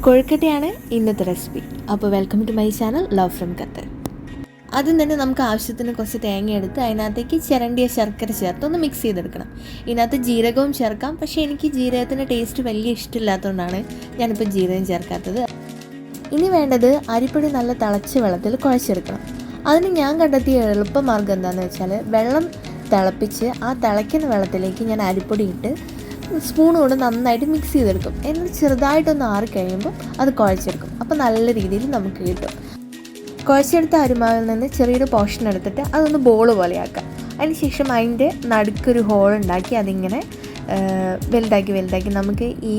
കൊഴുക്കട്ടയാണ് ഇന്നത്തെ റെസിപ്പി. അപ്പോൾ welcome to my channel love from Qatar. ആദ്യം തന്നെ നമുക്ക് ആവശ്യത്തിന് കുറച്ച് തേങ്ങ എടുത്ത് അതിനകത്തേക്ക് ചിരണ്ടിയ ശർക്കര ചേർത്ത് ഒന്ന് മിക്സ് ചെയ്തെടുക്കണം. ഇതിനകത്ത് ജീരകവും ചേർക്കാം, പക്ഷേ എനിക്ക് ജീരകത്തിൻ്റെ ടേസ്റ്റ് വലിയ ഇഷ്ടമില്ലാത്തതുകൊണ്ടാണ് ഞാനിപ്പോൾ ജീരകം ചേർക്കാത്തത്. ഇനി വേണ്ടത് അരിപ്പൊടി നല്ല തിളച്ച വെള്ളത്തിൽ കുഴച്ചെടുക്കണം. അതിന് ഞാൻ കണ്ടെത്തിയ എളുപ്പമാർഗ്ഗം എന്താണെന്ന് വെച്ചാൽ വെള്ളം തിളപ്പിച്ച് ആ തിളയ്ക്കുന്ന വെള്ളത്തിലേക്ക് ഞാൻ അരിപ്പൊടി ഇട്ട് സ്പൂൺ കൊണ്ട് നന്നായിട്ട് മിക്സ് ചെയ്തെടുക്കും. എന്നിട്ട് ചെറുതായിട്ടൊന്ന് ആറിക്കഴിയുമ്പോൾ അത് കുഴച്ചെടുക്കും. അപ്പോൾ നല്ല രീതിയിൽ നമുക്ക് കിട്ടും. കുഴച്ചെടുത്ത അരിമാവിൽ നിന്ന് ചെറിയൊരു പോർഷൻ എടുത്തിട്ട് അതൊന്ന് ബോൾ പോലെയാക്കാം. അതിനുശേഷം അതിൻ്റെ നടുക്കൊരു ഹോൾ ഉണ്ടാക്കി അതിങ്ങനെ വലുതാക്കി നമുക്ക് ഈ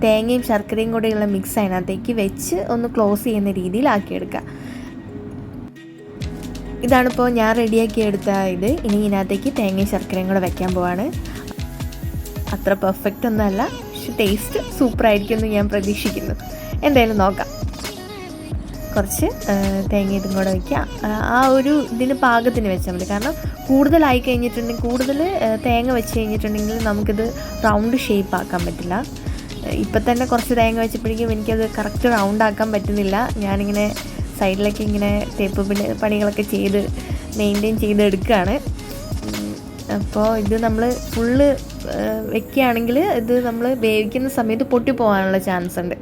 തേങ്ങയും ശർക്കരയും കൂടെയുള്ള മിക്സ് അതിനകത്തേക്ക് വെച്ച് ഒന്ന് ക്ലോസ് ചെയ്യുന്ന രീതിയിലാക്കിയെടുക്കാം. ഇതാണിപ്പോൾ ഞാൻ റെഡിയാക്കി എടുത്ത ഇത്. ഇനി ഇതിനകത്തേക്ക് തേങ്ങയും ശർക്കരയും കൂടെ വെക്കാൻ പോവാണ്. അത്ര പെർഫെക്റ്റ് ഒന്നുമല്ല, പക്ഷെ ടേസ്റ്റ് സൂപ്പറായിരിക്കും എന്ന് ഞാൻ പ്രതീക്ഷിക്കുന്നു. എന്തായാലും നോക്കാം. കുറച്ച് തേങ്ങ ഇതും കൂടെ വയ്ക്കുക. ആ ഒരു ഇതിന് പാകത്തിന് വെച്ചാൽ മതി. കാരണം കൂടുതലായി കഴിഞ്ഞിട്ടുണ്ടെങ്കിൽ കൂടുതൽ തേങ്ങ വെച്ച് കഴിഞ്ഞിട്ടുണ്ടെങ്കിൽ നമുക്കിത് റൗണ്ട് ഷേപ്പ് ആക്കാൻ പറ്റില്ല. ഇപ്പം തന്നെ കുറച്ച് തേങ്ങ വെച്ചപ്പോഴേക്കും എനിക്കത് കറക്റ്റ് റൗണ്ട് ആക്കാൻ പറ്റുന്നില്ല. ഞാനിങ്ങനെ സൈഡിലൊക്കെ ഇങ്ങനെ തേപ്പ് പണികളൊക്കെ ചെയ്ത് മെയിൻറ്റെയിൻ ചെയ്തെടുക്കുകയാണ്. അപ്പോൾ ഇത് നമ്മൾ ഫുള്ള് വെക്കുകയാണെങ്കിൽ ഇത് നമ്മൾ വേവിക്കുന്ന സമയത്ത് പൊട്ടിപ്പോകാനുള്ള ചാൻസ് ഉണ്ട്.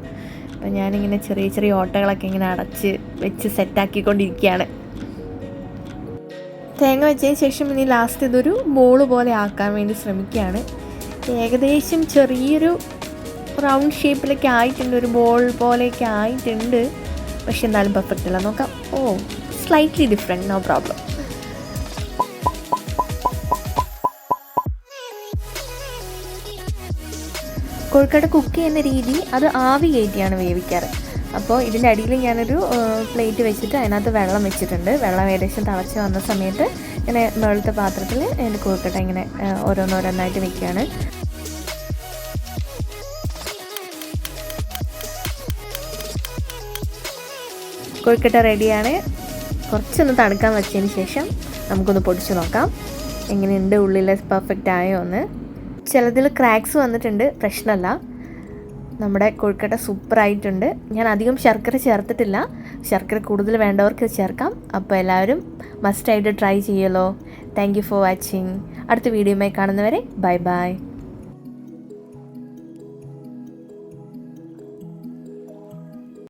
അപ്പോൾ ഞാനിങ്ങനെ ചെറിയ ചെറിയ ഓട്ടകളൊക്കെ ഇങ്ങനെ അടച്ച് വെച്ച് സെറ്റാക്കിക്കൊണ്ടിരിക്കുകയാണ്. തേങ്ങ വെച്ചതിന് ശേഷം ഇനി ലാസ്റ്റ് ഇതൊരു ബോള് പോലെ ആക്കാൻ വേണ്ടി ശ്രമിക്കുകയാണ്. ഏകദേശം ചെറിയൊരു റൗണ്ട് ഷേപ്പിലൊക്കെ ആയിട്ടുണ്ട്, ഒരു ബോൾ പോലെയൊക്കെ ആയിട്ടുണ്ട്. പക്ഷെ എന്നാലും പെർഫെക്റ്റ് അല്ല. നോക്കാം. Slightly different, no problem. Kozhukatta cook ചെയ്യുന്ന രീതി അത് ആവി കയറ്റിയാണ് വേവിക്കാറ്. അപ്പോൾ ഇതിൻ്റെ അടിയിൽ ഞാനൊരു പ്ലേറ്റ് വെച്ചിട്ട് അതിനകത്ത് വെള്ളം വെച്ചിട്ടുണ്ട്. വെള്ളം ഏകദേശം തിളച്ച് വന്ന സമയത്ത് ഇങ്ങനെ മുകളിലത്തെ പാത്രത്തിൽ എൻ്റെ കൊഴുക്കട്ട ഇങ്ങനെ ഓരോന്നോരോന്നായിട്ട് വെക്കുകയാണ്. കൊഴുക്കട്ട റെഡിയാണ്. കുറച്ചൊന്ന് തണുക്കാൻ വെച്ചതിന് ശേഷം നമുക്കൊന്ന് പൊടിച്ച് നോക്കാം എങ്ങനെയുണ്ട്, ഉള്ളിൽ പെർഫെക്റ്റ് ആയോ എന്ന്. ചിലതിൽ ക്രാക്സ് വന്നിട്ടുണ്ട്, പ്രശ്നമല്ല. നമ്മുടെ കൊഴുക്കട്ട സൂപ്പറായിട്ടുണ്ട്. ഞാൻ അധികം ശർക്കര ചേർത്തിട്ടില്ല. ശർക്കര കൂടുതൽ വേണ്ടവർക്ക് ചേർക്കാം. അപ്പോൾ എല്ലാവരും മസ്റ്റായിട്ട് ട്രൈ ചെയ്യുമല്ലോ. Thank you for watching. അടുത്ത വീഡിയോയുമായി കാണുന്നവരെ ബൈ ബൈ.